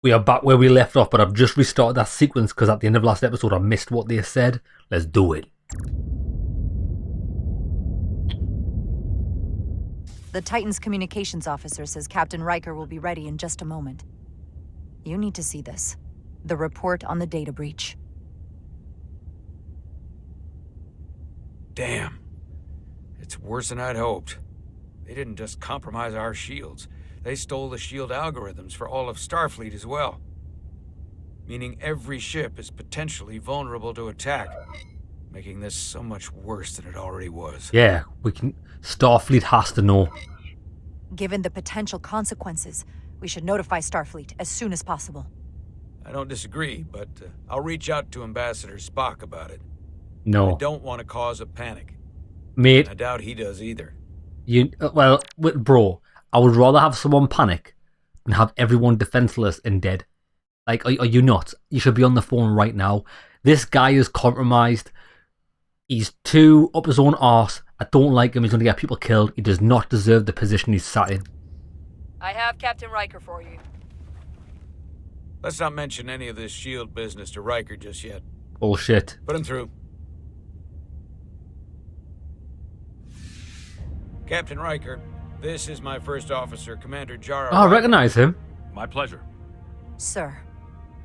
We are back where we left off, but I've just restarted that sequence because at the end of last episode I missed what they said. Let's do it. The Titan's communications officer says Captain Riker will be ready in just a moment. You need to see this. The report on the data breach. Damn. It's worse than I'd hoped. They didn't just compromise our shields. They stole the shield algorithms for all of Starfleet as well. Meaning every ship is potentially vulnerable to attack, making this so much worse than it already was. Yeah, we can. Starfleet has to know. Given the potential consequences, we should notify Starfleet as soon as possible. I don't disagree, but I'll reach out to Ambassador Spock about it. No. I don't want to cause a panic. Mate. I doubt he does either. Bro, I would rather have someone panic than have everyone defenseless and dead. Like, are you not? You should be on the phone right now. This guy is compromised. He's too up his own arse. I don't like him. He's going to get people killed. He does not deserve the position he's sat in. I have Captain Riker for you. Let's not mention any of this shield business to Riker just yet. Bullshit. Put him through. Captain Riker, this is my first officer, Commander Jara. Oh, I recognize him. My pleasure. Sir.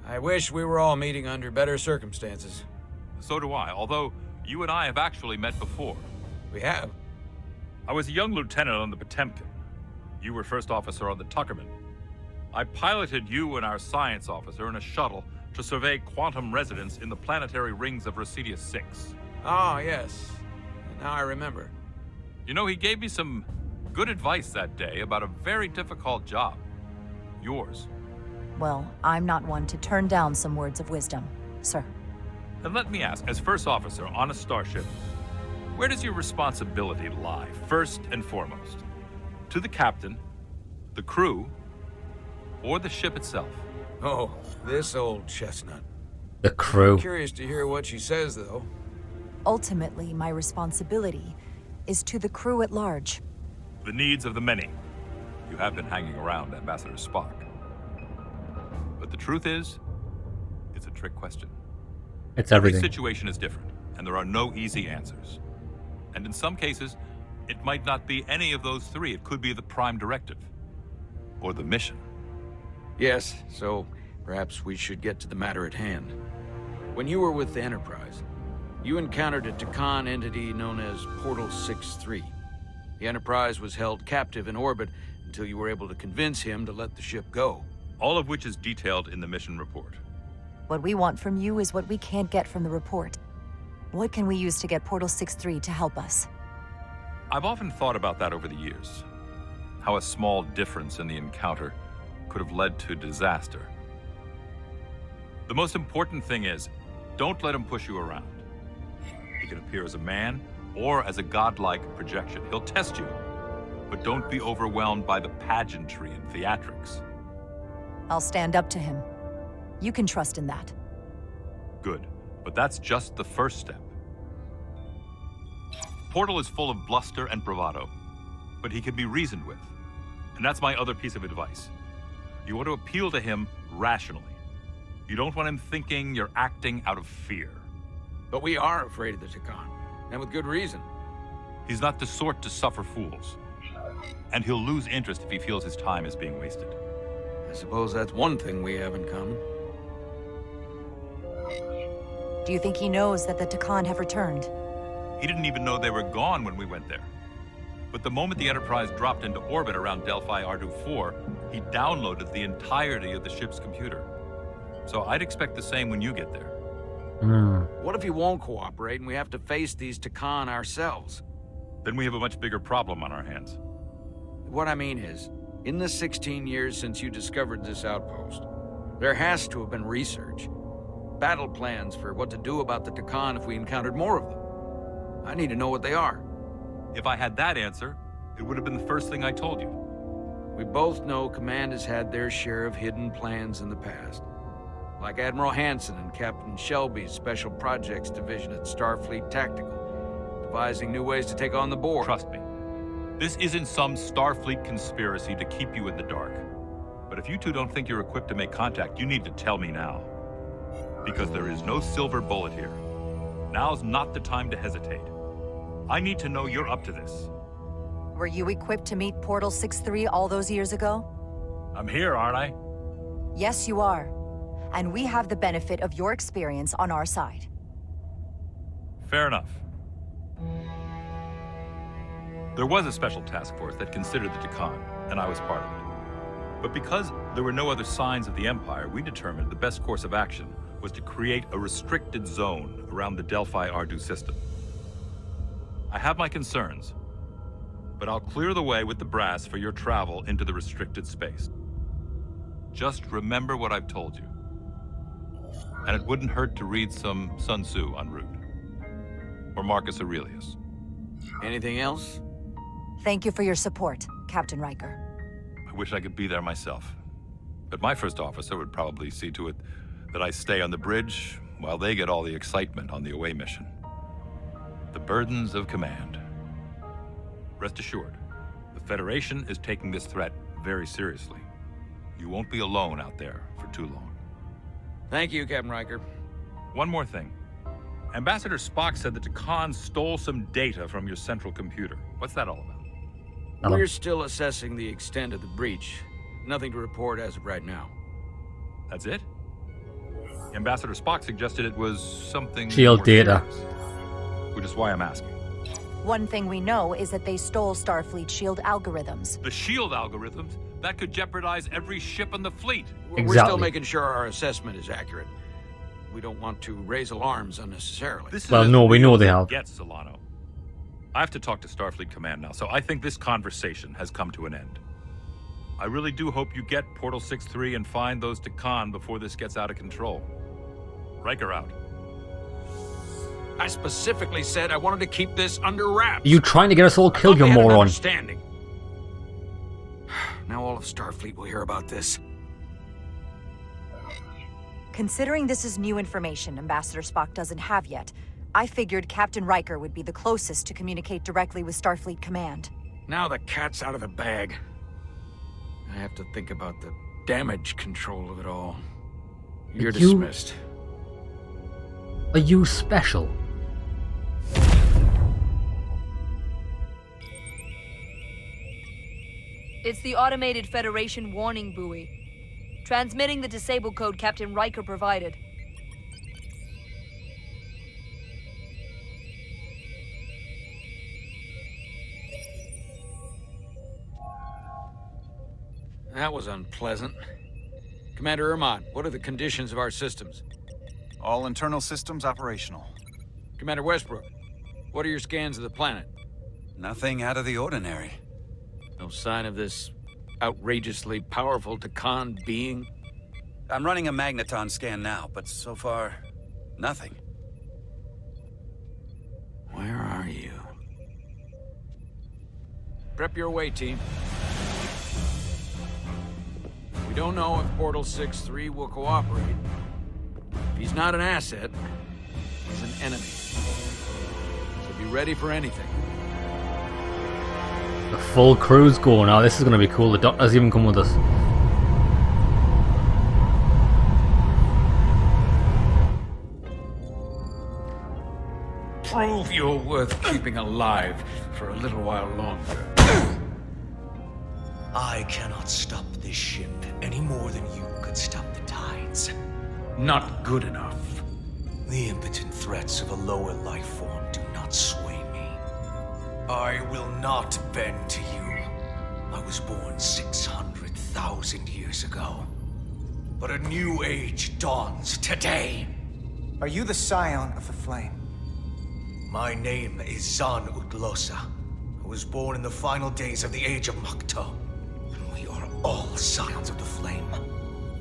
I wish we were all meeting under better circumstances. So do I, although you and I have actually met before. We have. I was a young lieutenant on the Potemkin. You were first officer on the Tuckerman. I piloted you and our science officer in a shuttle to survey quantum resonance in the planetary rings of Resurgence 6. Ah, yes. Now I remember. You know, he gave me some good advice that day about a very difficult job. Yours. Well, I'm not one to turn down some words of wisdom, sir. And let me ask, as first officer on a starship, where does your responsibility lie, first and foremost? To the captain, the crew, or the ship itself? Oh, this old chestnut. The crew. Curious to hear what she says, though. Ultimately, my responsibility is to the crew at large. The needs of the many. You have been hanging around Ambassador Spock. But the truth is, it's a trick question. It's everything. Every situation is different, and there are no easy answers. And in some cases, it might not be any of those three. It could be the prime directive, or the mission. Yes, so perhaps we should get to the matter at hand. When you were with the Enterprise, you encountered a Takan entity known as Portal 6-3. The Enterprise was held captive in orbit until you were able to convince him to let the ship go. All of which is detailed in the mission report. What we want from you is what we can't get from the report. What can we use to get Portal 6-3 to help us? I've often thought about that over the years. How a small difference in the encounter could have led to disaster. The most important thing is, don't let him push you around. He can appear as a man or as a godlike projection. He'll test you, but don't be overwhelmed by the pageantry and theatrics. I'll stand up to him. You can trust in that. Good, but that's just the first step. Portal is full of bluster and bravado, but he can be reasoned with. And that's my other piece of advice. You want to appeal to him rationally. You don't want him thinking you're acting out of fear. But we are afraid of the Takan, and with good reason. He's not the sort to suffer fools. And he'll lose interest if he feels his time is being wasted. I suppose that's one thing we have in common. Do you think he knows that the Takan have returned? He didn't even know they were gone when we went there. But the moment the Enterprise dropped into orbit around Delphi Ardu 4, he downloaded the entirety of the ship's computer. So I'd expect the same when you get there. What if he won't cooperate and we have to face these Takan ourselves? Then we have a much bigger problem on our hands. What I mean is, in the 16 years since you discovered this outpost, there has to have been research. Battle plans for what to do about the Takan if we encountered more of them. I need to know what they are. If I had that answer, it would have been the first thing I told you. We both know Command has had their share of hidden plans in the past. Like Admiral Hansen and Captain Shelby's Special Projects Division at Starfleet Tactical, devising new ways to take on the Borg. Trust me, this isn't some Starfleet conspiracy to keep you in the dark. But if you two don't think you're equipped to make contact, you need to tell me now. Because there is no silver bullet here. Now's not the time to hesitate. I need to know you're up to this. Were you equipped to meet Portal 6-3 all those years ago? I'm here, aren't I? Yes, you are. And we have the benefit of your experience on our side. Fair enough. There was a special task force that considered the Deccan, and I was part of it. But because there were no other signs of the Empire, we determined the best course of action was to create a restricted zone around the Delphi-Ardu system. I have my concerns, but I'll clear the way with the brass for your travel into the restricted space. Just remember what I've told you. And it wouldn't hurt to read some Sun Tzu en route. Or Marcus Aurelius. Anything else? Thank you for your support, Captain Riker. I wish I could be there myself. But my first officer would probably see to it that I stay on the bridge while they get all the excitement on the away mission. The burdens of command. Rest assured, the Federation is taking this threat very seriously. You won't be alone out there for too long. Thank you, Captain Riker. One more thing. Ambassador Spock said that Deccan stole some data from your central computer. What's that all about? We're still assessing the extent of the breach. Nothing to report as of right now. That's it? Ambassador Spock suggested it was something Shield more data. serious, which is why I'm asking. One thing we know is that they stole Starfleet shield algorithms. The shield algorithms? That could jeopardize every ship in the fleet. We're still making sure our assessment is accurate. We don't want to raise alarms unnecessarily. This is Well, as no, we know real they as it have. gets, Solano. I have to talk to Starfleet Command now, so I think this conversation has come to an end. I really do hope you get Portal 6-3 and find those Deccan before this gets out of control. Riker out. I specifically said I wanted to keep this under wraps. Are you trying to get us all I killed, thought you we had an moron? understanding. Now all of Starfleet will hear about this. Considering this is new information Ambassador Spock doesn't have yet, I figured Captain Riker would be the closest to communicate directly with Starfleet Command. Now the cat's out of the bag. I have to think about the damage control of it all. You're dismissed. Are you special? It's the automated Federation warning buoy. Transmitting the disable code Captain Riker provided. That was unpleasant. Commander Irmont, what are the conditions of our systems? All internal systems operational. Commander Westbrook, what are your scans of the planet? Nothing out of the ordinary. No sign of this outrageously powerful Deccan being? I'm running a magneton scan now, but so far, nothing. Where are you? Prep your way, team. We don't know if Portal 6-3 will cooperate. If he's not an asset, he's an enemy. So be ready for anything. The full crew's going now. This is going to be cool. The doctor's even come with us. Prove you're worth keeping alive for a little while longer. I cannot stop this ship any more than you could stop the tides. Not good enough. The impotent threats of a lower life form do not sway me. I will not bend to you. I was born 600,000 years ago. But a new age dawns today. Are you the scion of the flame? My name is Zan Utlosa. I was born in the final days of the Age of Makto. And we are all scions of the flame.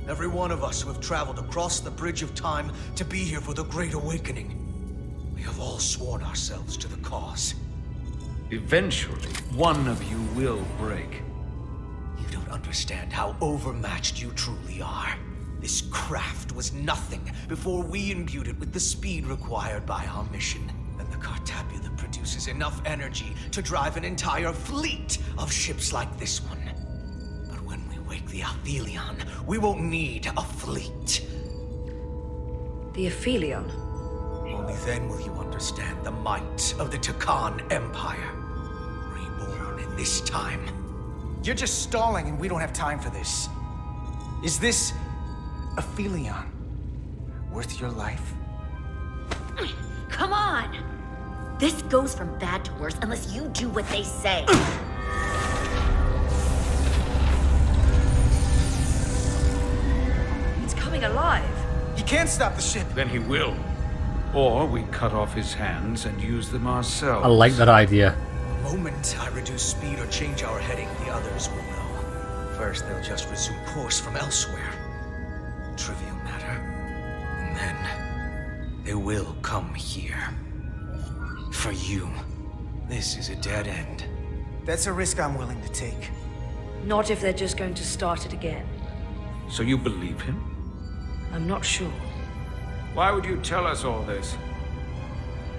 Every one of us who have traveled across the bridge of time to be here for the Great Awakening. We have all sworn ourselves to the cause. Eventually, one of you will break. You don't understand how overmatched you truly are. This craft was nothing before we imbued it with the speed required by our mission. And the Cartapula produces enough energy to drive an entire fleet of ships like this one. But when we wake the Aphelion, we won't need a fleet. The Aphelion? Only then will you understand the might of the Takan Empire. Reborn in this time. You're just stalling and we don't have time for this. Is this Aphelion worth your life? Come on! This goes from bad to worse unless you do what they say. It's coming alive. He can't stop the ship. Then he will. Or we cut off his hands and use them ourselves. I like that idea. The moment I reduce speed or change our heading, the others will know. First, they'll just resume course from elsewhere. Trivial matter. And then, they will come here. For you, this is a dead end. That's a risk I'm willing to take. Not if they're just going to start it again. So you believe him? I'm not sure. Why would you tell us all this?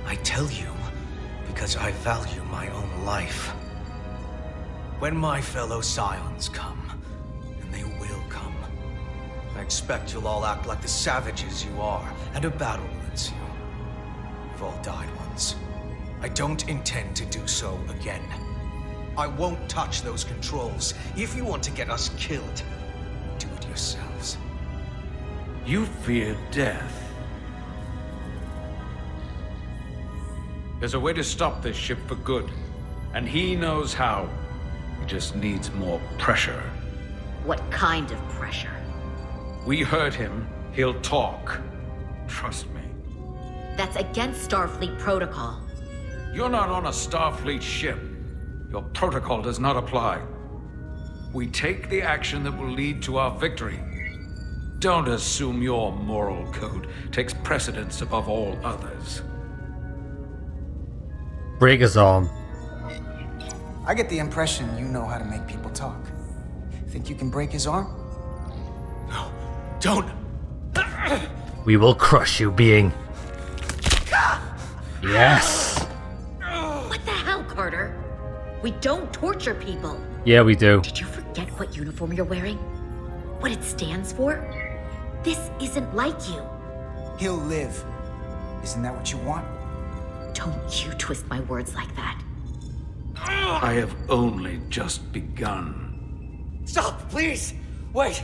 I tell you because I value my own life. When my fellow Scions come, and they will come, I expect you'll all act like the savages you are, and a battle will ensue. We've all died once. I don't intend to do so again. I won't touch those controls. If you want to get us killed, do it yourselves. You fear death. There's a way to stop this ship for good, and he knows how. He just needs more pressure. What kind of pressure? We hurt him, he'll talk. Trust me. That's against Starfleet protocol. You're not on a Starfleet ship. Your protocol does not apply. We take the action that will lead to our victory. Don't assume your moral code takes precedence above all others. Break his arm. I get the impression you know how to make people talk. Think you can break his arm? No, don't! We will crush you, being. Yes. What the hell, Carter? We don't torture people. Yeah, we do. Did you forget what uniform you're wearing? What it stands for? This isn't like you. He'll live. Isn't that what you want? Don't you twist my words like that. I have only just begun. Stop, please! Wait!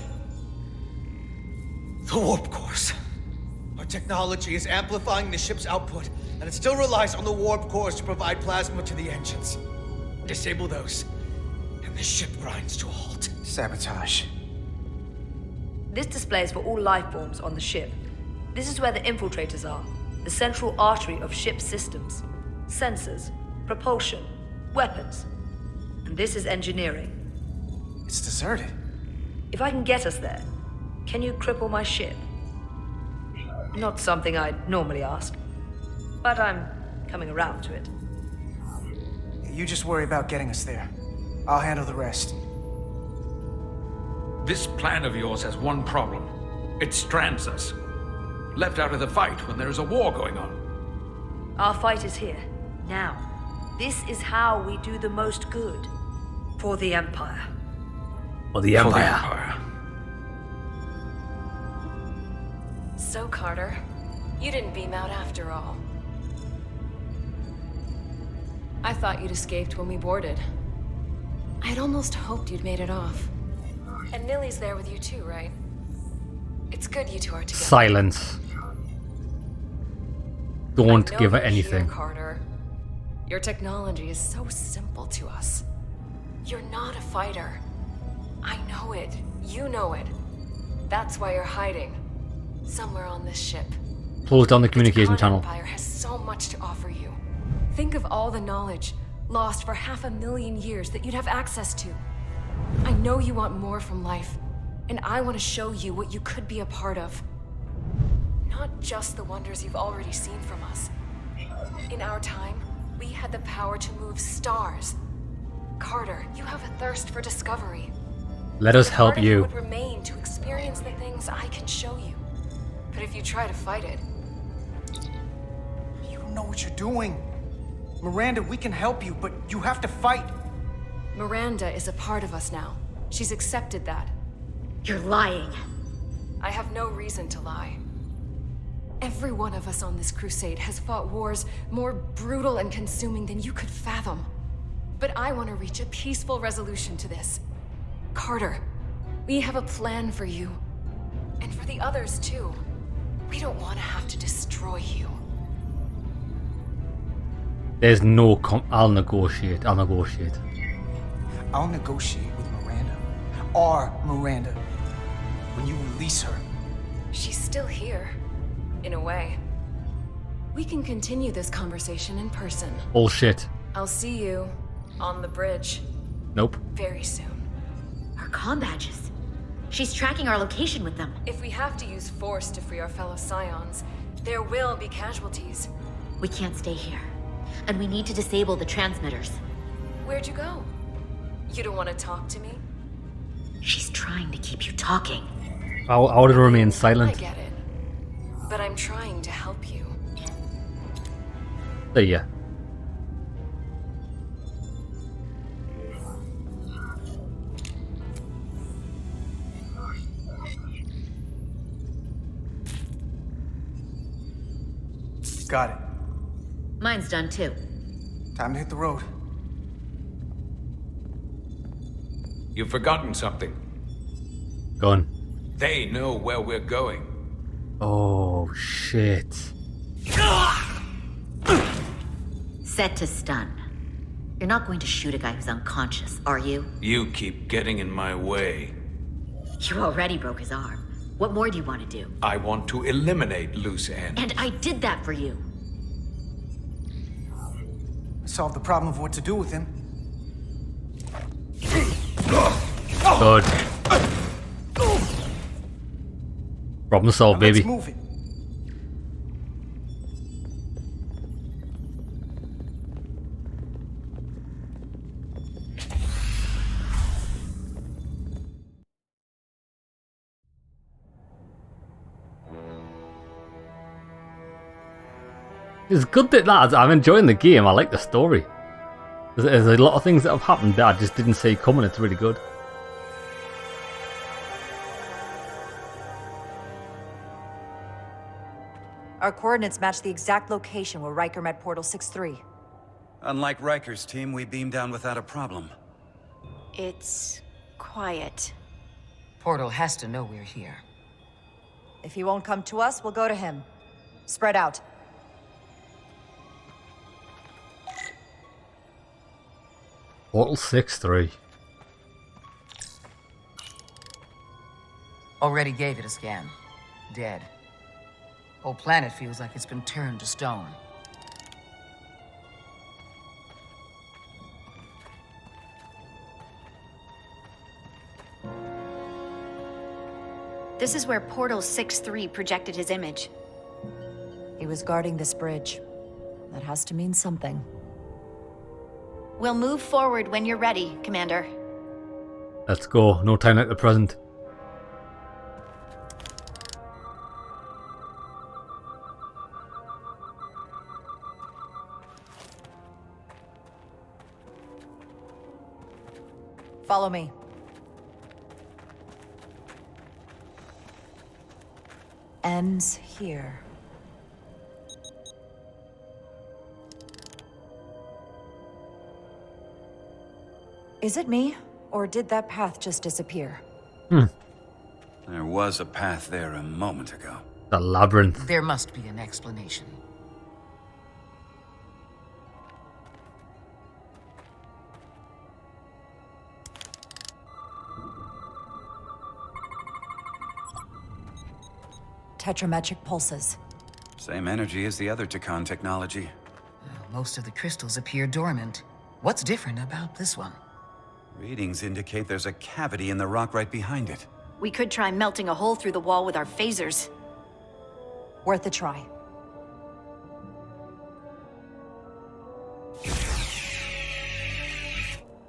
The warp cores. Our technology is amplifying the ship's output, and it still relies on the warp cores to provide plasma to the engines. Disable those, and the ship grinds to a halt. Sabotage. This display is for all life forms on the ship. This is where the infiltrators are, the central artery of ship systems. Sensors, propulsion, weapons. And this is engineering. It's deserted. If I can get us there, can you cripple my ship? Not something I'd normally ask, but I'm coming around to it. You just worry about getting us there. I'll handle the rest. This plan of yours has one problem. It strands us. Left out of the fight when there is a war going on. Our fight is here, now. This is how we do the most good. For the Empire. For the For the Empire. Empire. So, Carter, you didn't beam out after all. I thought you'd escaped when we boarded. I had almost hoped you'd made it off. And Nilly's there with you too, right? It's good you two are together. Silence. Don't I know give her you're anything. Here, Carter. Your technology is so simple to us. You're not a fighter. I know it. You know it. That's why you're hiding. Somewhere on this ship. Close down the communication The channel. Empire has so much to offer you. Think of all the knowledge lost for 500,000 years that you'd have access to. I know you want more from life, and I want to show you what you could be a part of. Not just the wonders you've already seen from us. In our time, we had the power to move stars. Carter, you have a thirst for discovery. Let us help Part of you you. would remain to experience the things I can show you. But if you try to fight it, You don't know what you're doing. Miranda, we can help you, but you have to fight. Miranda is a part of us now. She's accepted that. You're lying. I have no reason to lie. Every one of us on this crusade has fought wars more brutal and consuming than you could fathom. But I want to reach a peaceful resolution to this. Carter, we have a plan for you. And for the others, too. We don't want to have to destroy you. There's no I'll negotiate. I'll negotiate with Miranda. Our Miranda. When you release her. She's still here. In a way. We can continue this conversation in person. Bullshit. I'll see you on the bridge. Nope. Very soon. Our comm badges. She's tracking our location with them. If we have to use force to free our fellow Scions, there will be casualties. We can't stay here. And we need to disable the transmitters. Where'd you go? You don't want to talk to me? She's trying to keep you talking. I would have remained silent. I get it. But I'm trying to help you. There ya. Got it. Mine's done too. Time to hit the road. You've forgotten something. Gone. They know where we're going. Oh, shit. Set to stun. You're not going to shoot a guy who's unconscious, are you? You keep getting in my way. You already broke his arm. What more do you want to do? I want to eliminate loose ends. And I did that for you. Solve the problem of what to do with him. Good. Problem solved, baby. Let's move it. It's good that I'm enjoying the game. I like the story. There's a lot of things that have happened that I just didn't see coming. It's really good. Our coordinates match the exact location where Riker met Portal 6-3. Unlike Riker's team, we beamed down without a problem. It's quiet. Portal has to know we're here. If he won't come to us, we'll go to him. Spread out. Portal 6-3. Already gave it a scan. Dead. Whole planet feels like it's been turned to stone. This is where Portal 6-3 projected his image. He was guarding this bridge. That has to mean something. We'll move forward when you're ready, Commander. Let's go. No time like the present. Follow me. Ends here. Is it me, or did that path just disappear? There was a path there a moment ago. The labyrinth. There must be an explanation. Tetrametric pulses. Same energy as the other Takan technology. Most of the crystals appear dormant. What's different about this one? Readings indicate there's a cavity in the rock right behind it. We could try melting a hole through the wall with our phasers. Worth a try.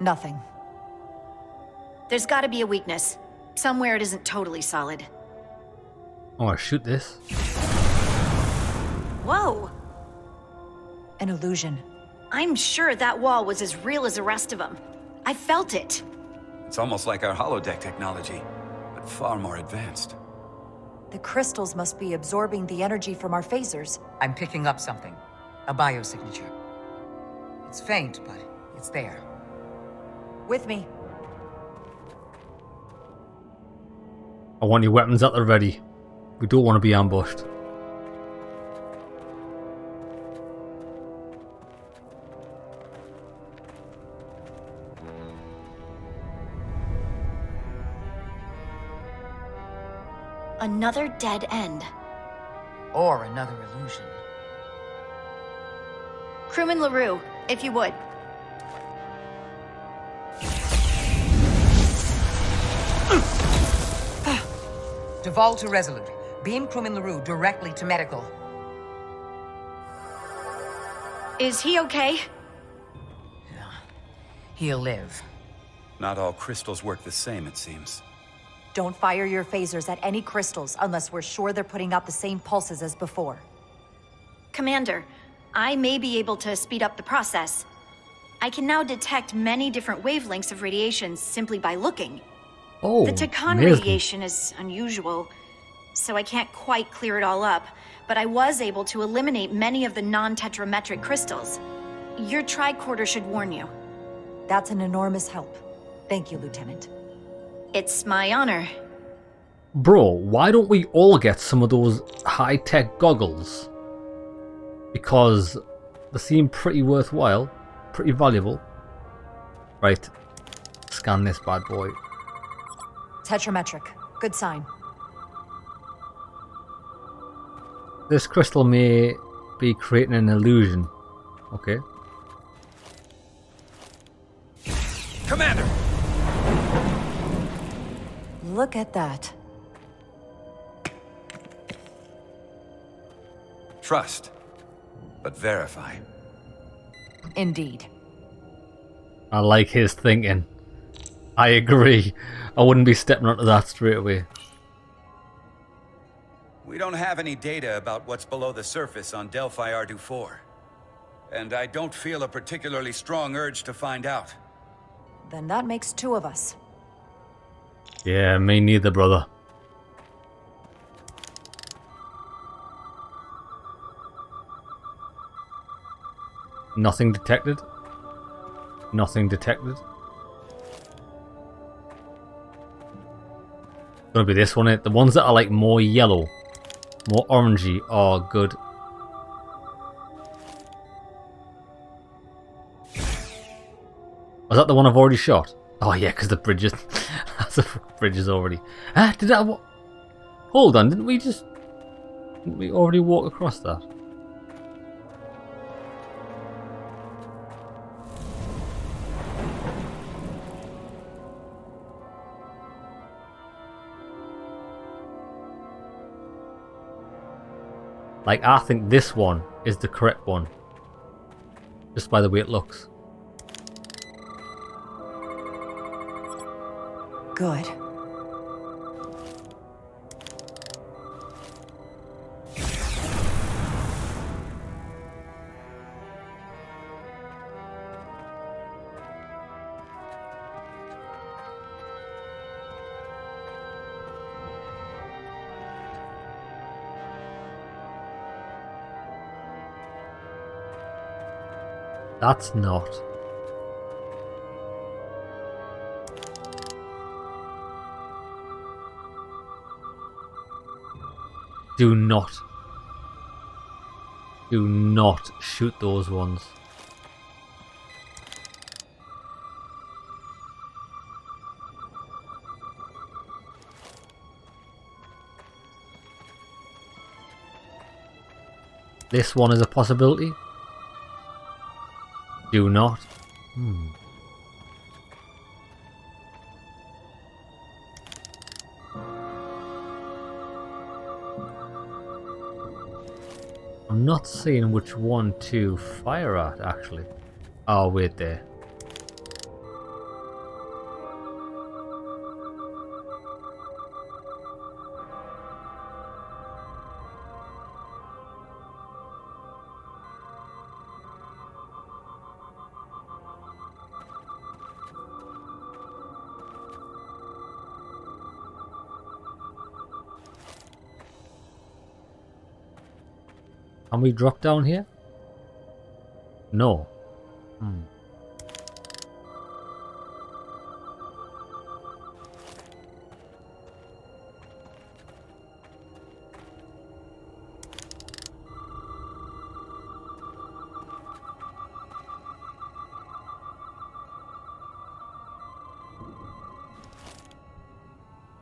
Nothing. There's gotta be a weakness. Somewhere it isn't totally solid. I want to shoot this. Whoa! An illusion. I'm sure that wall was as real as the rest of them. I felt it. It's almost like our holodeck technology, but far more advanced. The crystals must be absorbing the energy from our phasers. I'm picking up something. A biosignature. It's faint, but it's there. With me. I want your weapons at the ready. We don't want to be ambushed. Another dead end. Or another illusion. Crewman LaRue, if you would. Duval to Resolute. Beam crewman LaRue directly to medical. Is he okay? He'll live. Not all crystals work the same, it seems. Don't fire your phasers at any crystals unless we're sure they're putting out the same pulses as before. Commander, I may be able to speed up the process. I can now detect many different wavelengths of radiation simply by looking. Oh, The Takan amazing. radiation is unusual, so I can't quite clear it all up, but I was able to eliminate many of the non-tetrametric crystals. Your tricorder should warn you. That's an enormous help. Thank you, Lieutenant. It's my honor. Bro, why don't we all get some of those high-tech goggles? Because they seem pretty worthwhile, pretty valuable. Right, scan this bad boy. Tetrametric. Good sign. This crystal may be creating an illusion. Okay. Commander! Look at that. Trust, but verify. Indeed. I like his thinking. I agree. I wouldn't be stepping onto that straight away. We don't have any data about what's below the surface on Delphi Ardu 4. And I don't feel a particularly strong urge to find out. Then that makes two of us. Yeah, me neither, brother. Nothing detected. Nothing detected. Gonna be this one. The ones that are like more yellow, more orangey are good. Was that the one I've already shot? Oh yeah, because the bridge is the bridge is already. Ah, did that? Hold on, didn't we already walk across that? Like, I think this one is the correct one. Just by the way it looks. Good. That's not. Do not shoot those ones. This one is a possibility. Do not. I'm not seeing which one to fire at, actually. Oh, wait there. Can we drop down here? No.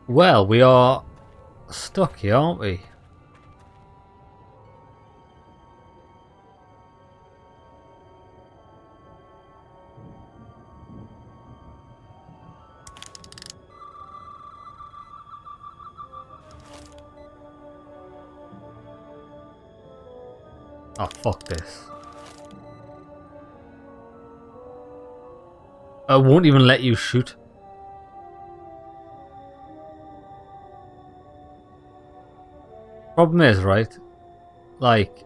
Well, we are stuck here, aren't we? Oh, fuck this. I won't even let you shoot. Problem is, right? Like,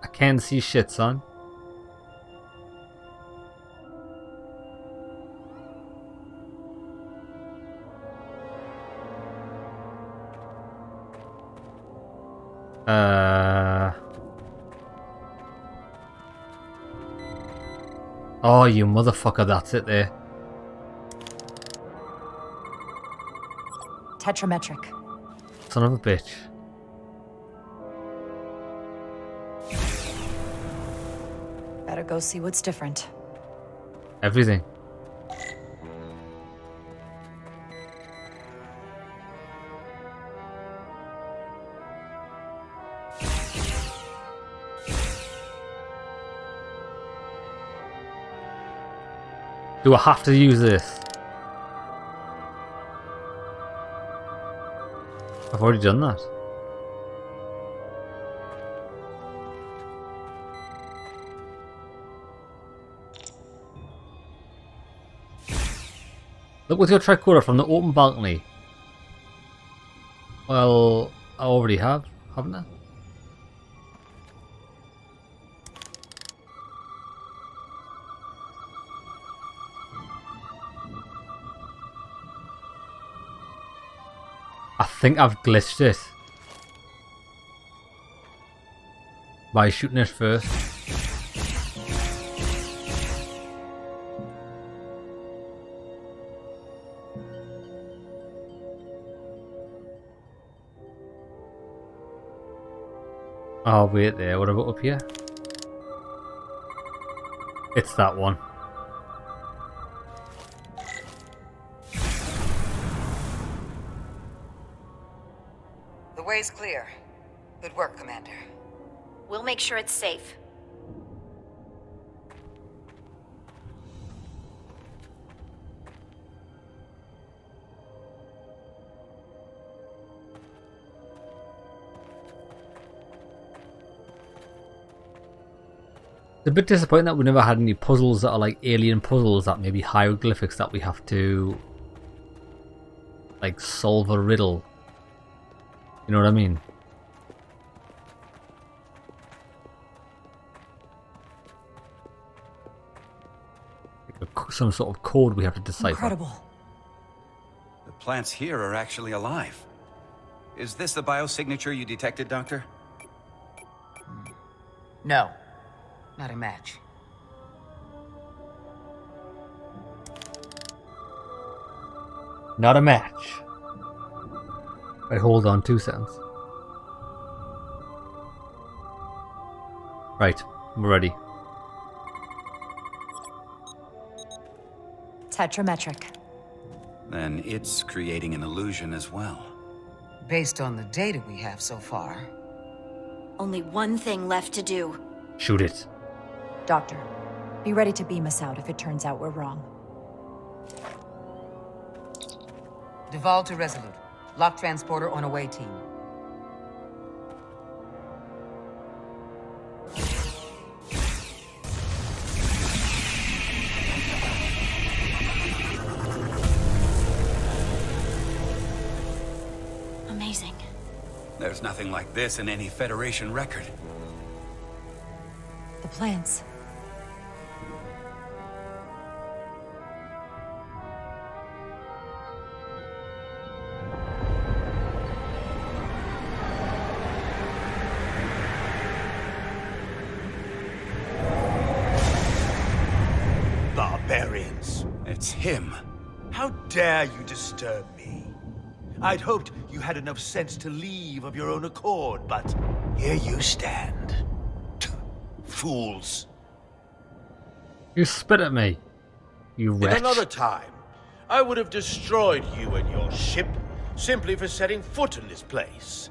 I can't see shit, son. Oh, you motherfucker, that's it there. Tetrametric. Son of a bitch. Better go see what's different. Everything. Do I have to use this? I've already done that. Look with your tricorder from the open balcony. Well, I already have, haven't I? I think I've glitched it by shooting it first. Oh, wait there. What about up here? It's that one. The way's clear. Good work, Commander. We'll make sure it's safe. It's a bit disappointing that we never had any puzzles that are like alien puzzles, that maybe hieroglyphics that we have to like solve a riddle. You know what I mean? Like some sort of code we have to decipher. Incredible. The plants here are actually alive. Is this the biosignature you detected, Doctor? No. Not a match. Not a match. Right, hold on 2 seconds. Right, we're ready. Tetrametric. Then it's creating an illusion as well. Based on the data we have so far. Only one thing left to do. Shoot it. Doctor, be ready to beam us out if it turns out we're wrong. Duval to Resolute. Lock transporter on away team. Amazing. There's nothing like this in any Federation record. The plants. It's him. How dare you disturb me? I'd hoped you had enough sense to leave of your own accord, but here you stand. Fools. You spit at me, you wretch. In another time, I would have destroyed you and your ship simply for setting foot in this place.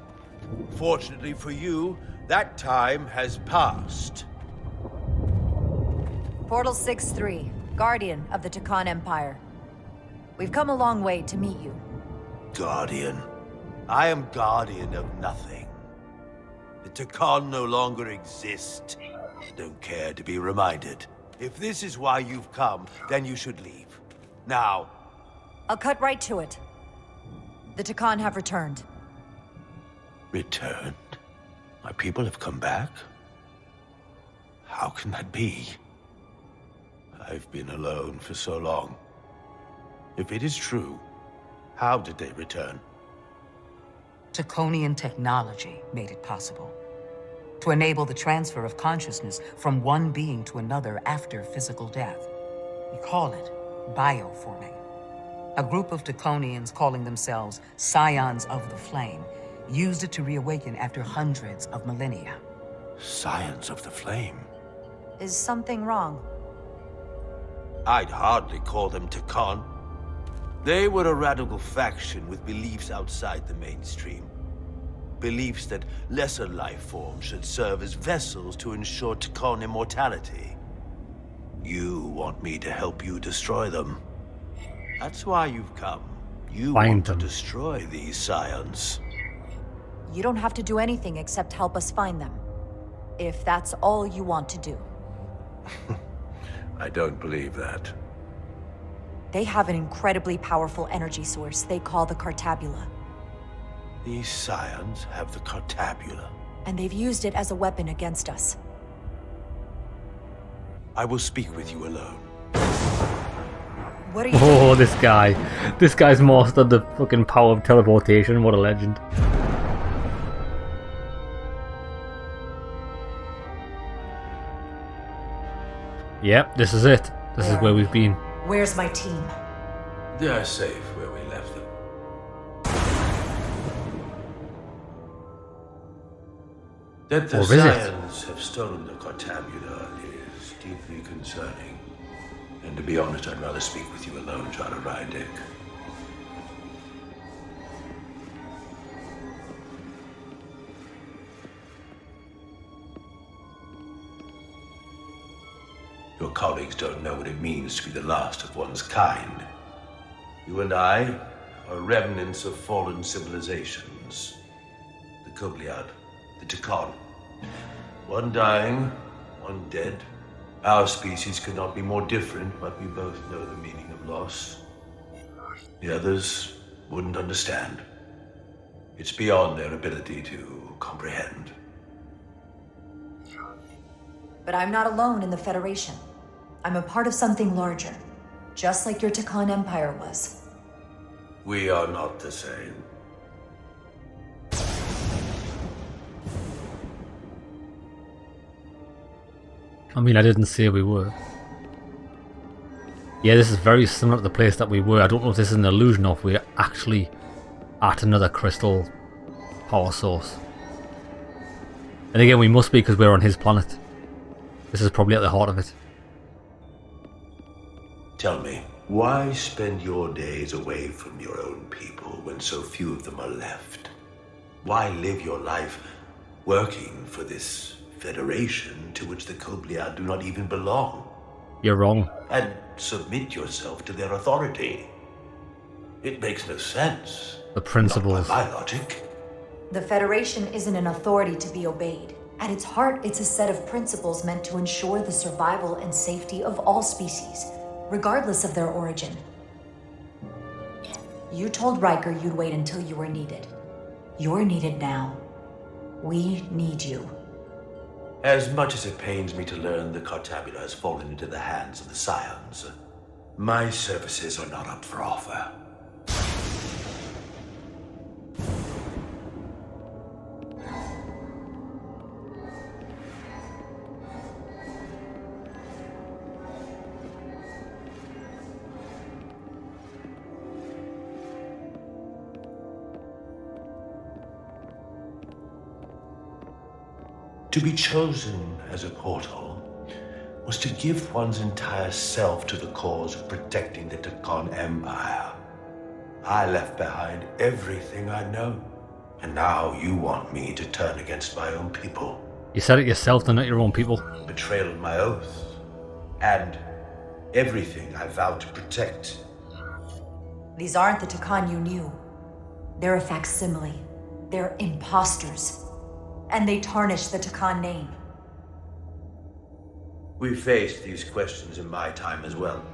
Fortunately for you, that time has passed. Portal 6-3, Guardian of the Takan Empire. We've come a long way to meet you. Guardian? I am guardian of nothing. The Takan no longer exist. Don't care to be reminded. If this is why you've come, then you should leave. Now. I'll cut right to it. The Takan have returned. Returned? My people have come back? How can that be? I've been alone for so long. If it is true, how did they return? Taconian technology made it possible. To enable the transfer of consciousness from one being to another after physical death. We call it bioforming. A group of Taconians calling themselves Scions of the Flame used it to reawaken after hundreds of millennia. Scions of the Flame? Is something wrong? I'd hardly call them Takan. They were a radical faction with beliefs outside the mainstream. Beliefs that lesser life forms should serve as vessels to ensure Takan immortality. You want me to help you destroy them. That's why you've come. You want to destroy these scions. You don't have to do anything except help us find them. If that's all you want to do. I don't believe that. They have an incredibly powerful energy source they call the Cartabula. These scions have the Cartabula. And they've used it as a weapon against us. I will speak with you alone. What are you doing? This guy. This guy's mastered the fucking power of teleportation. What a legend. Yep, this is it. This is where we've been. Where's my team? They are safe where we left them. That the scions have stolen the Cartabula is deeply concerning. And to be honest, I'd rather speak with you alone, John Rydick. Your colleagues don't know what it means to be the last of one's kind. You and I are remnants of fallen civilizations. The Kobliad, the Takan. One dying, one dead. Our species could not be more different, but we both know the meaning of loss. The others wouldn't understand. It's beyond their ability to comprehend. But I'm not alone in the Federation. I'm a part of something larger, just like your Takan Empire was. We are not the same. I mean, I didn't say we were. Yeah, this is very similar to the place that we were. I don't know if this is an illusion or if we're actually at another crystal power source. And again, we must be because we're on his planet. This is probably at the heart of it. Tell me, why spend your days away from your own people when so few of them are left? Why live your life working for this federation to which the Kobliad do not even belong? You're wrong. And submit yourself to their authority. It makes no sense. The principles. Not by my logic. The Federation isn't an authority to be obeyed. At its heart, it's a set of principles meant to ensure the survival and safety of all species, regardless of their origin. You told Riker you'd wait until you were needed. You're needed now. We need you. As much as it pains me to learn the Cartabula has fallen into the hands of the Scions, my services are not up for offer. To be chosen as a portal was to give one's entire self to the cause of protecting the Takan Empire. I left behind everything I know, and now you want me to turn against my own people. You said it yourself, they're not your own people. Betrayal of my oath, and everything I vowed to protect. These aren't the Takan you knew. They're a facsimile. They're imposters. And they tarnish the Takan name. We faced these questions in my time as well.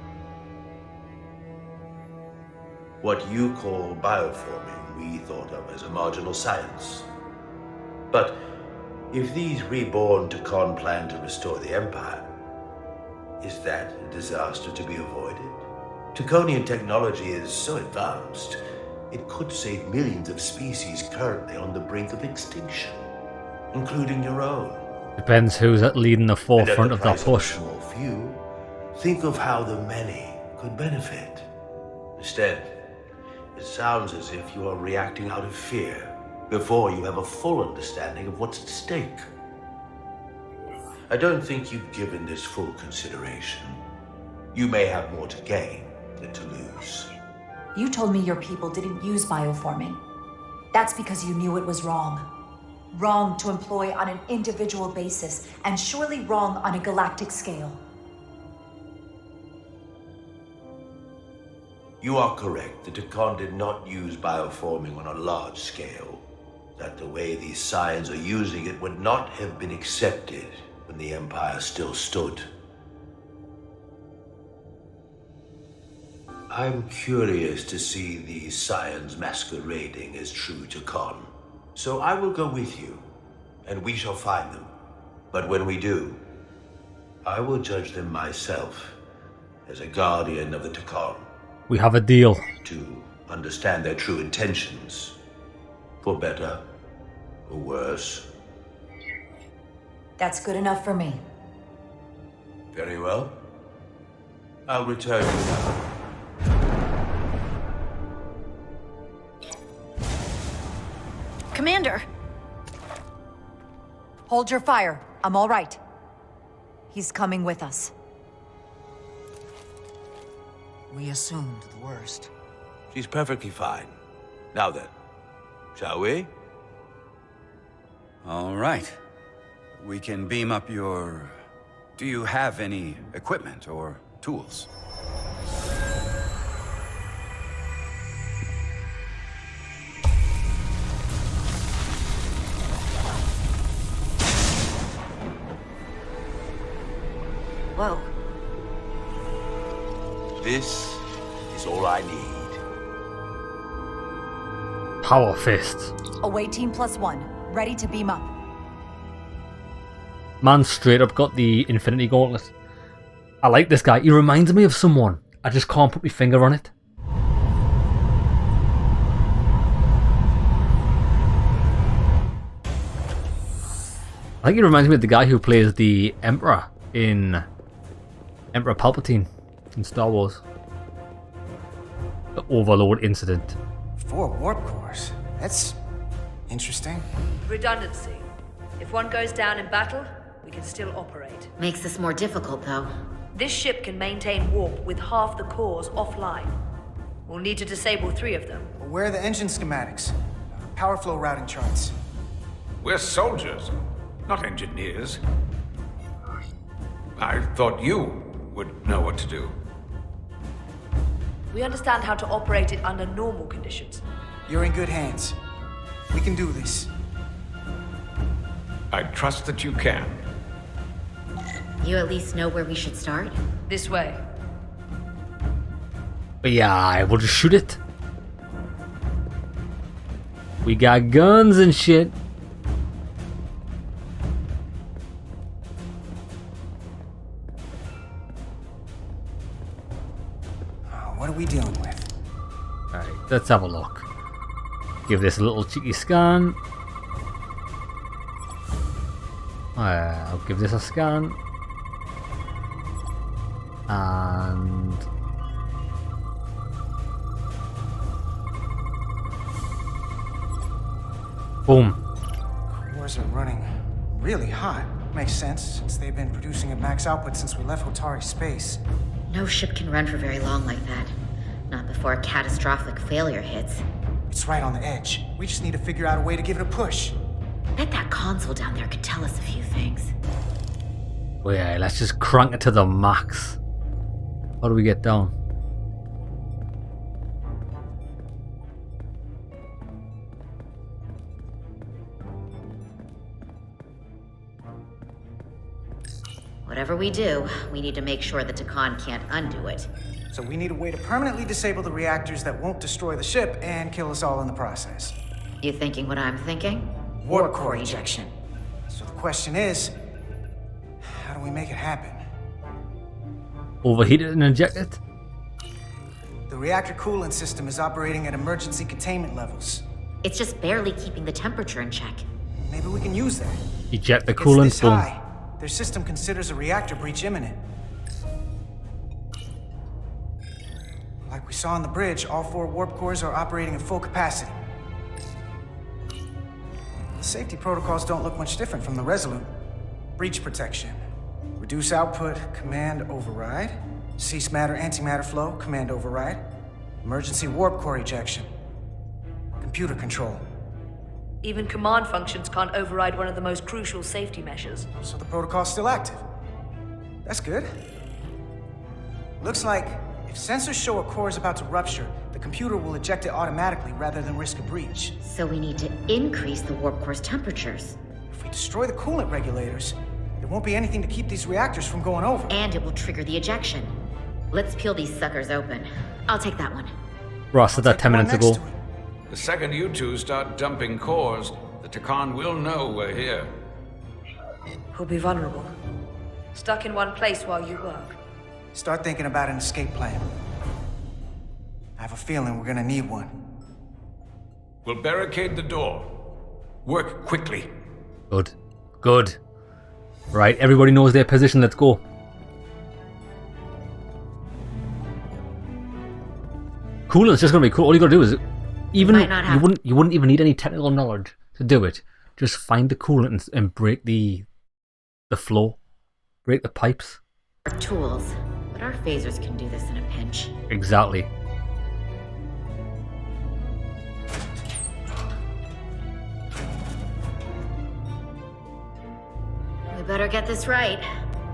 What you call bioforming, we thought of as a marginal science. But if these reborn Takan plan to restore the Empire, is that a disaster to be avoided? Takonian technology is so advanced, it could save millions of species currently on the brink of extinction, including your own. Depends who's at leading the forefront of that push. And at the price of a small few, think of how the many could benefit. Instead, it sounds as if you are reacting out of fear before you have a full understanding of what's at stake. I don't think you've given this full consideration. You may have more to gain than to lose. You told me your people didn't use bioforming. That's because you knew it was wrong. Wrong to employ on an individual basis, and surely wrong on a galactic scale. You are correct. The Takan did not use bioforming on a large scale. That the way these scions are using it would not have been accepted when the Empire still stood. I'm curious to see these scions masquerading as true Takan. So I will go with you, and we shall find them. But when we do, I will judge them myself as a guardian of the Takan. We have a deal. To understand their true intentions, for better or worse. That's good enough for me. Very well. I'll return you now. Commander! Hold your fire. I'm all right. He's coming with us. We assumed the worst. She's perfectly fine. Now then, shall we? All right. We can beam up your... Do you have any equipment or tools? Whoa. This is all I need. Power fists. Away team +1. Ready to beam up. Man straight up got the Infinity Gauntlet. I like this guy. He reminds me of someone. I just can't put my finger on it. I think he reminds me of the guy who plays the Emperor in Emperor Palpatine in Star Wars. The Overlord incident. 4 warp cores. That's interesting. Redundancy. If one goes down in battle, we can still operate. Makes this more difficult, though. This ship can maintain warp with half the cores offline. We'll need to disable 3 of them. Where are the engine schematics? Power flow routing charts. We're soldiers, not engineers. I thought you would know what to do. We understand how to operate it under normal conditions. You're in good hands. We can do this. I trust that you can. You at least know where we should start? This way. But yeah, we'll just shoot it. We got guns and shit. What are we dealing with? Alright, let's have a look. Give this a little cheeky scan. I'll give this a scan. And... boom. Cores are running really hot. Makes sense, since they've been producing at max output since we left Hotari space. No ship can run for very long like that. Not before a catastrophic failure hits. It's right on the edge. We just need to figure out a way to give it a push. Bet that console down there could tell us a few things. Well, yeah, let's just crank it to the max. How do we get down? Whatever we do, we need to make sure the Takan can't undo it. So we need a way to permanently disable the reactors that won't destroy the ship and kill us all in the process. You thinking what I'm thinking? Warp core ejection. So the question is, how do we make it happen? Overheat it and inject it? The reactor coolant system is operating at emergency containment levels. It's just barely keeping the temperature in check. Maybe we can use that. Eject the coolant. It's this high. Their system considers a reactor breach imminent. Like we saw on the bridge, all 4 warp cores are operating at full capacity. The safety protocols don't look much different from the Resolute. Breach protection. Reduce output, command override. Cease matter, antimatter flow, command override. Emergency warp core ejection. Computer control. Even command functions can't override one of the most crucial safety measures. So the protocol's still active. That's good. Looks like if sensors show a core is about to rupture, the computer will eject it automatically rather than risk a breach. So we need to increase the warp core's temperatures. If we destroy the coolant regulators, there won't be anything to keep these reactors from going over. And it will trigger the ejection. Let's peel these suckers open. I'll take that one. Ross said that 10 minutes ago. The second you two start dumping cores, the Takan will know we're here. We'll be vulnerable. Stuck in one place while you work. Start thinking about an escape plan. I have a feeling we're gonna need one. We'll barricade the door. Work quickly. Good. Good. Right, everybody knows their position. Let's go. Cool, it's just gonna be cool. All you gotta do is even you wouldn't even need any technical knowledge to do it. Just find the coolant and break the flow. Break the pipes. Our tools, but our phasers can do this in a pinch. Exactly. We better get this right.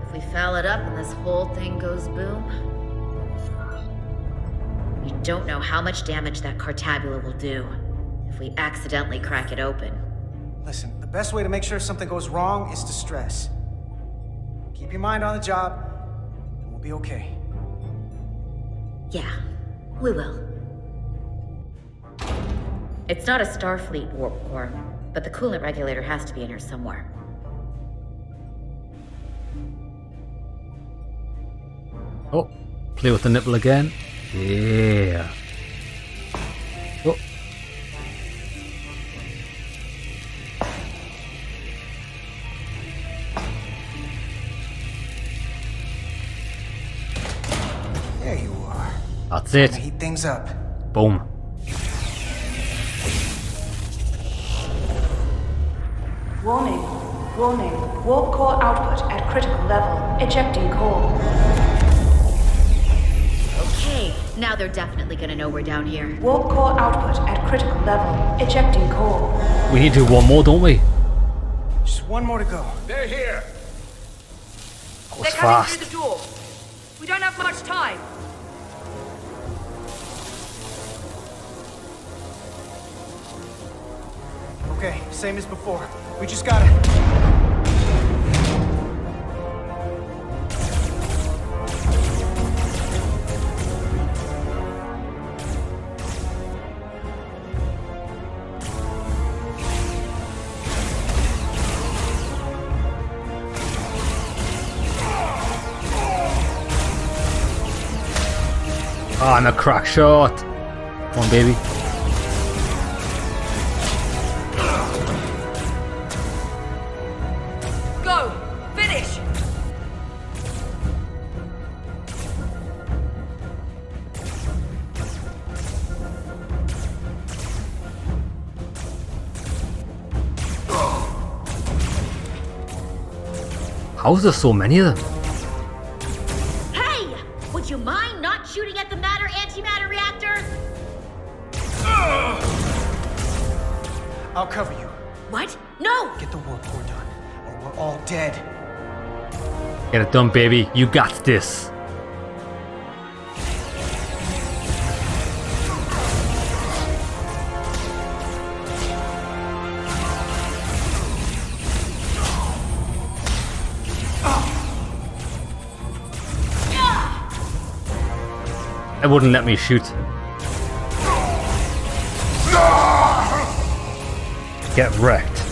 If we foul it up and this whole thing goes boom, we don't know how much damage that cartabula will do if we accidentally crack it open. Listen, the best way to make sure something goes wrong is to stress. Keep your mind on the job, and we'll be okay. Yeah, we will. It's not a Starfleet warp core, but the coolant regulator has to be in here somewhere. Oh, play with the nipple again. Yeah. Oh. There you are. That's it. Time to heat things up. Boom. Warning. Warning. Warp core output at critical level. Ejecting core. Okay, now they're definitely gonna know we're down here. Warp core output at critical level. Ejecting core. We need to do one more, don't we? Just one more to go. They're here. That was They're coming fast. through the door. We don't have much time. Okay, same as before. We just gotta... Ah, and a crack shot. Come on, baby. Go! Finish! How's there so many of them? Hey! Would you mind not shooting at the matter-antimatter reactor? I'll cover you. What? No! Get the warp core done, or we're all dead. Get it done, baby. You got this. It wouldn't let me shoot. Get wrecked.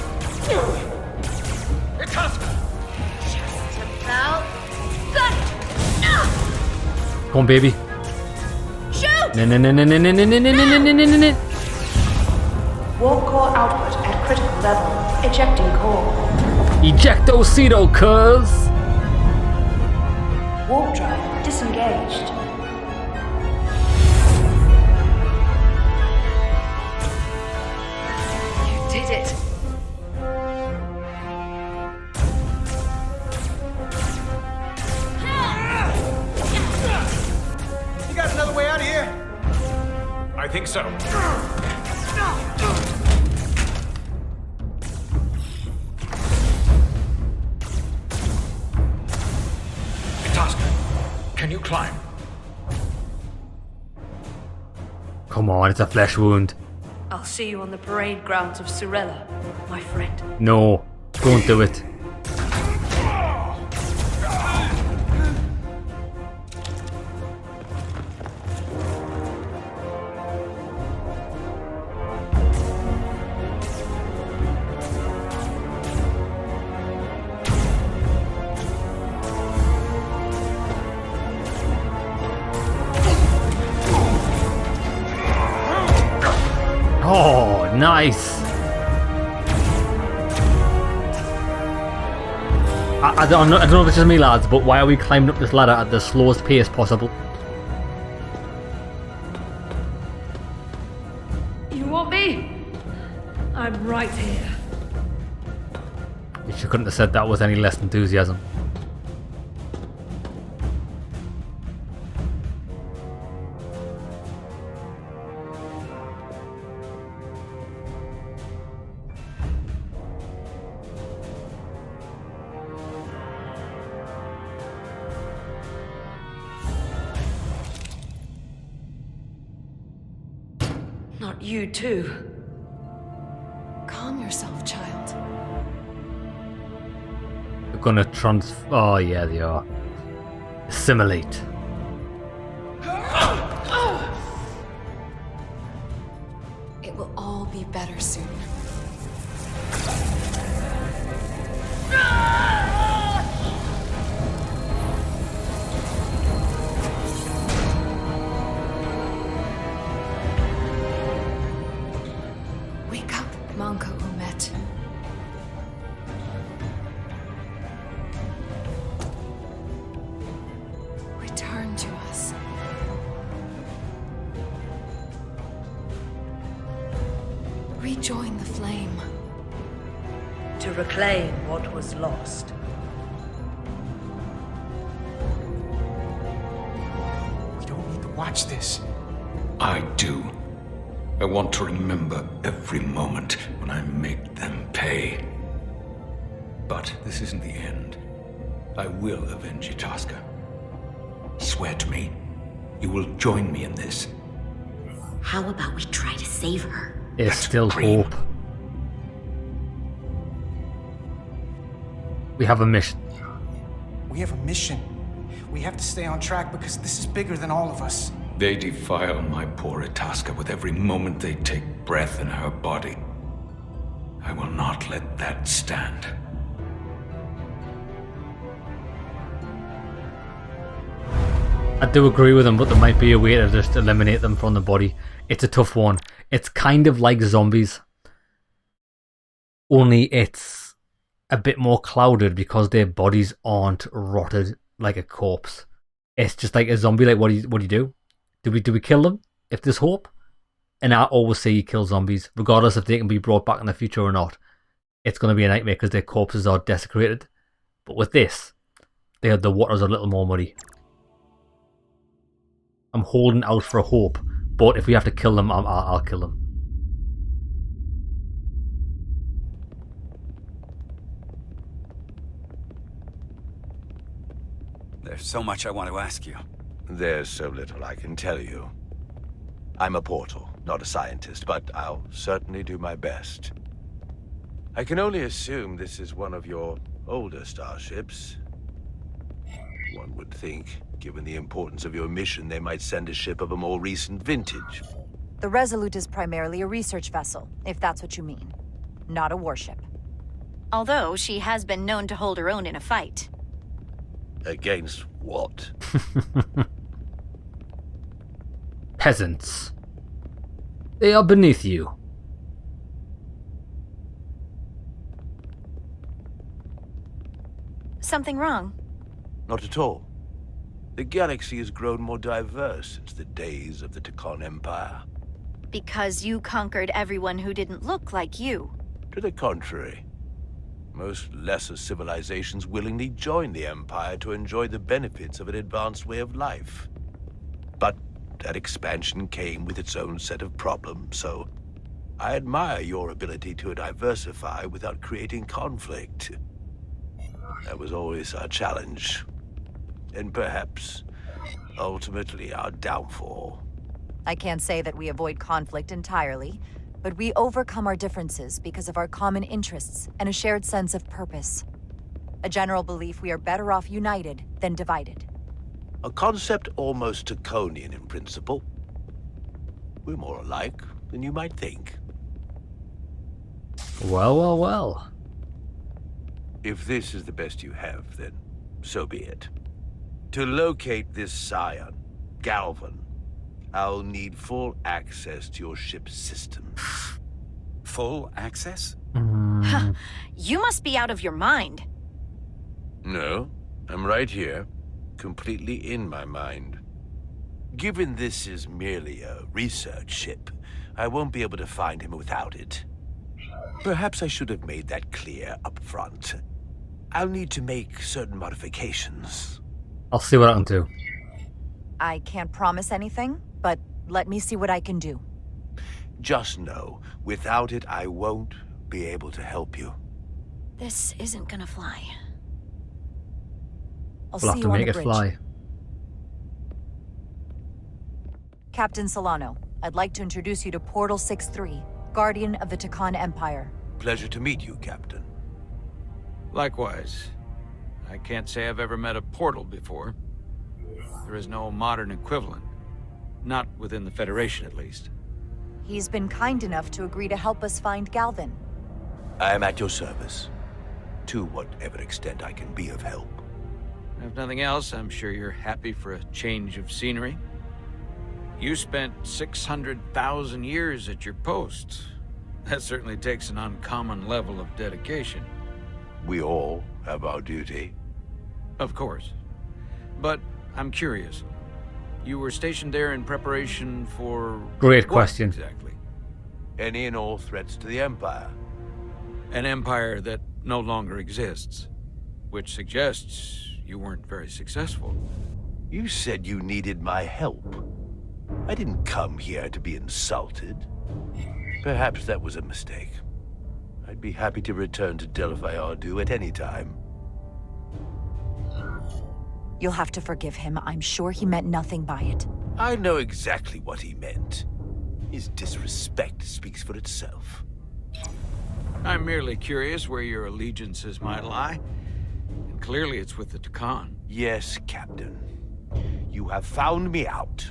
Come on, baby. Shoot! No. Warp core output at critical level. Ejecting core. Ejectocito, cuz. Warp drive disengaged. You did it. You got another way out of here? I think so. Tosca, can you climb? Come on, it's a flesh wound. I'll see you on the parade grounds of Surella, my friend. No, don't do it. Oh, nice. I don't know if it's just me, lads, but why are we climbing up this ladder at the slowest pace possible? You want me? I'm right here. You couldn't have said that with any less enthusiasm. Not you too. Calm yourself, child. They're gonna oh yeah, they are. Assimilate. It will all be better soon. Wake up, Manka Umet. Return to us. Rejoin the flame. To reclaim what was lost. We don't need to watch this. I do. I want to remember every moment when I make them pay. But this isn't the end. I will avenge you, Tosca. Swear to me, you will join me in this. How about we try to save her? There's still hope. We have a mission. We have a mission. We have to stay on track because this is bigger than all of us. They defile my poor Itasca with every moment they take breath in her body. I will not let that stand. I do agree with them, but there might be a way to just eliminate them from the body. It's a tough one. It's kind of like zombies. Only it's a bit more clouded because their bodies aren't rotted like a corpse. It's just like a zombie. Like, what do you do? Do we kill them if there's hope? And I always say you kill zombies, regardless if they can be brought back in the future or not. It's going to be a nightmare because their corpses are desecrated. But with this, the water's a little more muddy. I'm holding out for a hope, but if we have to kill them, I'll kill them. There's so much I want to ask you. There's so little I can tell you. I'm a portal, not a scientist, but I'll certainly do my best. I can only assume this is one of your older starships. One would think, given the importance of your mission, they might send a ship of a more recent vintage. The Resolute is primarily a research vessel, if that's what you mean. Not a warship. Although she has been known to hold her own in a fight. Against what? Peasants. They are beneath you. Something wrong? Not at all. The galaxy has grown more diverse since the days of the Tekon Empire. Because you conquered everyone who didn't look like you. To the contrary. Most lesser civilizations willingly joined the Empire to enjoy the benefits of an advanced way of life. But that expansion came with its own set of problems, so I admire your ability to diversify without creating conflict. That was always our challenge. And perhaps, ultimately, our downfall. I can't say that we avoid conflict entirely, but we overcome our differences because of our common interests and a shared sense of purpose. A general belief we are better off united than divided. A concept almost Tekonian in principle. We're more alike than you might think. Well, well, well. If this is the best you have, then so be it. To locate this scion, Galvan, I'll need full access to your ship's systems. Full access? You must be out of your mind. No, I'm right here, completely in my mind. Given this is merely a research ship, I won't be able to find him without it. Perhaps I should have made that clear up front. I'll need to make certain modifications. I'll see what I can do. I can't promise anything, but let me see what I can do. Just know, without it, I won't be able to help you. This isn't gonna fly. I'll We'll see have you to on make the it bridge. fly. Captain Solano, I'd like to introduce you to Portal 6-3, Guardian of the Tekon Empire. Pleasure to meet you, Captain. Likewise. I can't say I've ever met a portal before. There is no modern equivalent. Not within the Federation, at least. He's been kind enough to agree to help us find Galvan. I am at your service. To whatever extent I can be of help. If nothing else, I'm sure you're happy for a change of scenery. You spent 600,000 years at your post. That certainly takes an uncommon level of dedication. We all have our duty. Of course. But I'm curious. You were stationed there in preparation for... Great what question. Exactly. Any and all threats to the Empire. An empire that no longer exists. Which suggests you weren't very successful. You said you needed my help. I didn't come here to be insulted. Perhaps that was a mistake. I'd be happy to return to Delphi Ardu at any time. You'll have to forgive him. I'm sure he meant nothing by it. I know exactly what he meant. His disrespect speaks for itself. I'm merely curious where your allegiances might lie. And clearly it's with the Tekon. Yes, Captain. You have found me out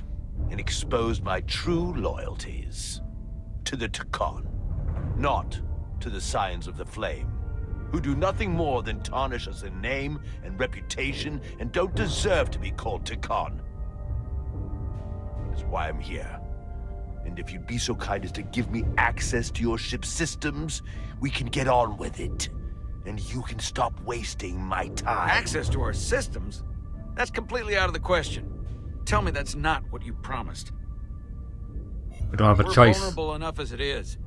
and exposed my true loyalties. To the Tekon, not to the Scions of the Flame, who do nothing more than tarnish us in name and reputation and don't deserve to be called Tekon. That's why I'm here. And if you'd be so kind as to give me access to your ship's systems, we can get on with it. And you can stop wasting my time. Access to our systems? That's completely out of the question. Tell me that's not what you promised. We don't have a We're choice. vulnerable enough as it is.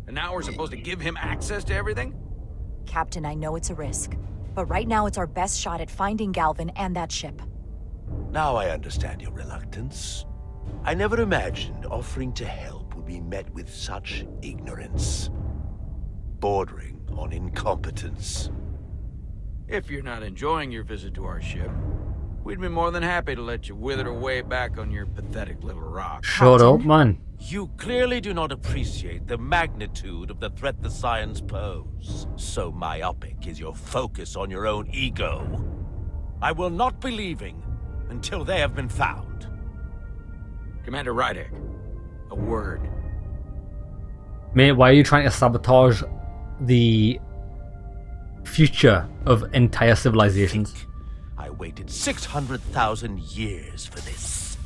And now we're supposed to give him access to everything? Captain, I know it's a risk, But right now it's our best shot at finding Galvin and that ship. Now I understand your reluctance. I never imagined offering to help would be met with such ignorance. Bordering on incompetence. If you're not enjoying your visit to our ship, we'd be more than happy to let you wither away back on your pathetic little rock. Shut up, man. You clearly do not appreciate the magnitude of the threat the Scions pose. So myopic is your focus on your own ego. I will not be leaving until they have been found. Commander Rydek, a word. Mate, why are you trying to sabotage the future of entire civilizations? I waited 600,000 years for this.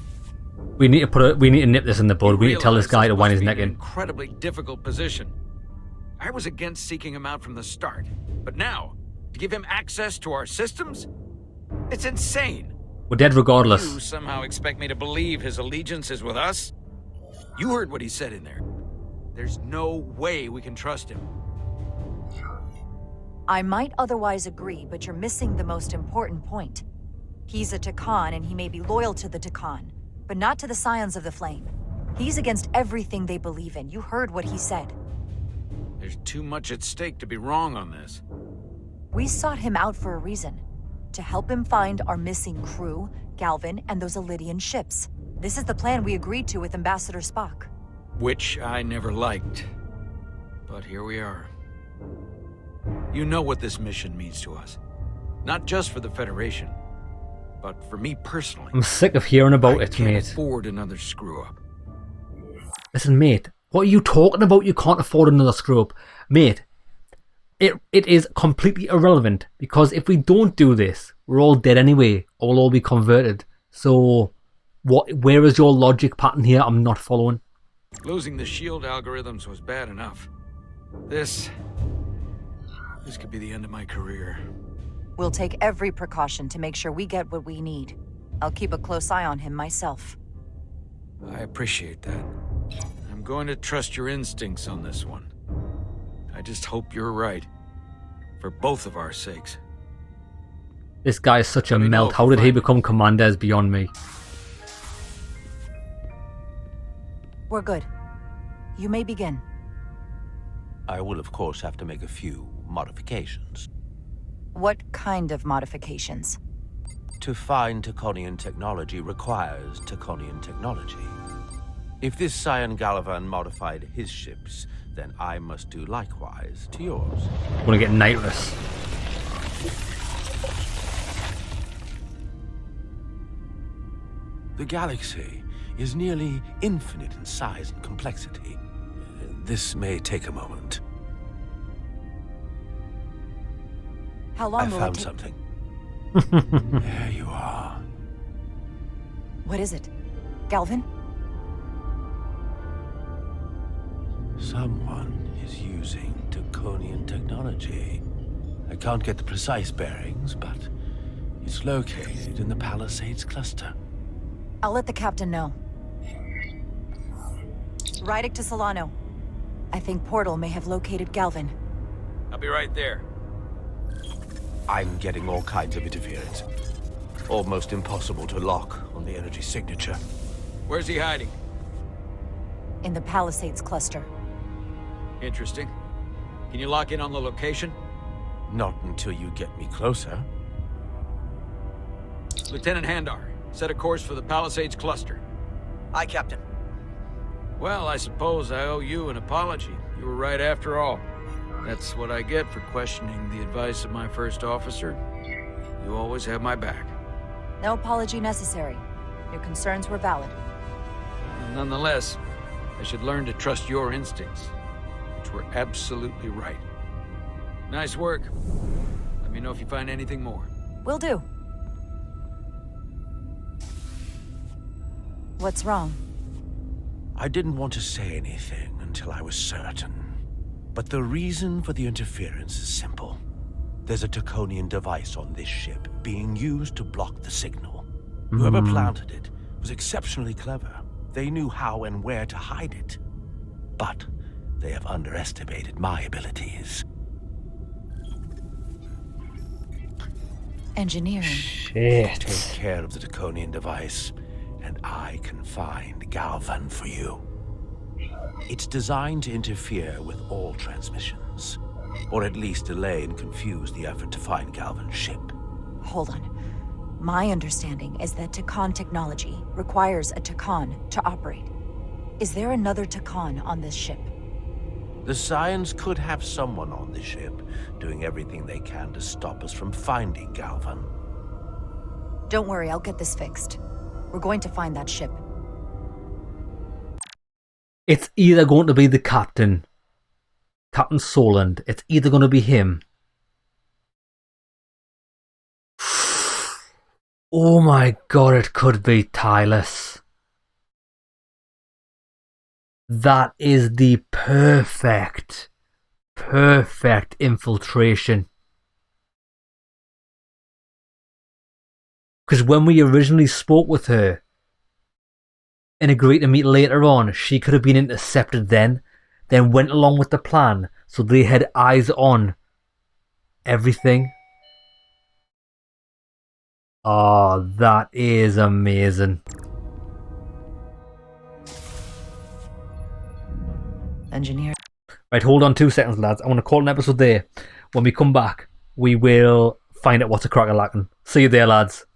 We need to nip this in the bud. We need to tell this guy to wind his neck in. Incredibly difficult position. I was against seeking him out from the start, but now to give him access to our systems, it's insane. We're dead regardless. You somehow expect me to believe his allegiance is with us? You heard what he said in there. There's no way we can trust him. I might otherwise agree, but you're missing the most important point. He's a Takan, and he may be loyal to the Takan, but not to the Scions of the Flame. He's against everything they believe in. You heard what he said. There's too much at stake to be wrong on this. We sought him out for a reason. To help him find our missing crew, Galvin, and those Elydian ships. This is the plan we agreed to with Ambassador Spock. Which I never liked. But here we are. You know what this mission means to us. Not just for the Federation, but for me personally. I'm sick of hearing about it, I can't mate. afford another screw-up. Listen, mate, what are you talking about? You can't afford another screw-up. Mate, it is completely irrelevant, because if we don't do this, we're all dead anyway, or we'll all be converted. So, where is your logic pattern here? I'm not following. Losing the shield algorithms was bad enough. This could be the end of my career. We'll take every precaution to make sure we get what we need. I'll keep a close eye on him myself. I appreciate that. I'm going to trust your instincts on this one. I just hope you're right. For both of our sakes. This guy is such a melt. How did he become commander is beyond me. We're good. You may begin. I will, of course, have to make a few modifications. What kind of modifications? To find Taconian technology requires Taconian technology. If this Scion Gallivan modified his ships, then I must do likewise to yours. I want to get nitrous. The galaxy is nearly infinite in size and complexity. This may take a moment. How long will it found take? something. There you are. What is it? Galvin? Someone is using Taconian technology. I can't get the precise bearings, but it's located in the Palisades cluster. I'll let the captain know. Rydek to Solano. I think Portal may have located Galvin. I'll be right there. I'm getting all kinds of interference. Almost impossible to lock on the energy signature. Where's he hiding? In the Palisades cluster. Interesting. Can you lock in on the location? Not until you get me closer. Lieutenant Handar, set a course for the Palisades cluster. Aye, Captain. Well, I suppose I owe you an apology. You were right after all. That's what I get for questioning the advice of my first officer. You always have my back. No apology necessary. Your concerns were valid. Nonetheless, I should learn to trust your instincts, which were absolutely right. Nice work. Let me know if you find anything more. Will do. What's wrong? I didn't want to say anything until I was certain. But the reason for the interference is simple. There's a Taconian device on this ship being used to block the signal. Whoever planted it was exceptionally clever. They knew how and where to hide it. But they have underestimated my abilities. Engineering. Shit. Take care of the Draconian device, and I can find Galvan for you. It's designed to interfere with all transmissions, or at least delay and confuse the effort to find Galvan's ship. Hold on. My understanding is that Takan technology requires a Takan to operate. Is there another Takan on this ship? The Scions could have someone on the ship, doing everything they can to stop us from finding Galvan. Don't worry, I'll get this fixed. We're going to find that ship. It's either going to be the captain, Captain Soland. It's either going to be him. Oh my god, it could be Tylus. That is the perfect infiltration. Because when we originally spoke with her and agreed to meet later on, she could have been intercepted then went along with the plan, so they had eyes on everything. Oh, that is amazing. Engineer. Right, hold on 2 seconds, lads. I want to call an episode there. When we come back, we will find out what's a crack-a-lackin'. See you there, lads.